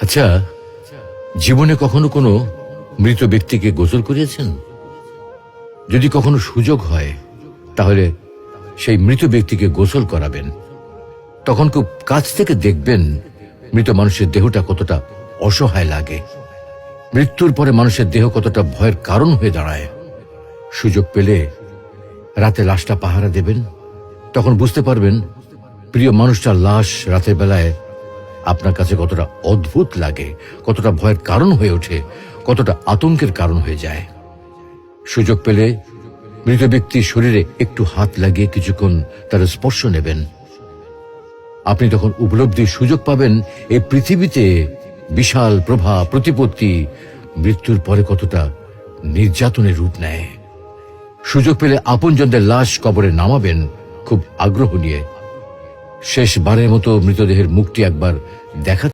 আচ্ছা, জীবনে কখনো কোনো মৃত ব্যক্তিকে গোসল করিয়েছেন? যদি কখনো সুযোগ হয় তাহলে সেই মৃত ব্যক্তিকে গোসল করাবেন। তখন খুব কাছ থেকে দেখবেন মৃত মানুষের দেহটা কতটা অসহায় লাগে, মৃত্যুর পরে মানুষের দেহ কতটা ভয়ের কারণ হয়ে দাঁড়ায়। সুযোগ পেলে রাতে লাশটা পাহারা দেবেন, তখন বুঝতে পারবেন প্রিয় মানুষটার লাশ রাতের বেলায় আপনার কাছে কতটা অদ্ভুত লাগে, কতটা ভয়ের কারণ হয়ে ওঠে, কতটা আতঙ্কের কারণ হয়ে যায়। সুযোগ পেলে মৃত ব্যক্তির শরীরে একটু হাত লাগিয়ে কিছুক্ষণ তার স্পর্শ নেবেন। আপনি তখন উপলব্ধির সুযোগ পাবেন এই পৃথিবীতে বিশাল প্রভাব প্রতিপত্তি মৃত্যুর পরে কতটা নির্যাতনের রূপ নেয়। সুযোগ পেলে আপনজনদের লাশ কবরে নামাবেন খুব আগ্রহ নিয়ে। শেষবারের মতো মৃতদেহের মুখটি একবার দেখা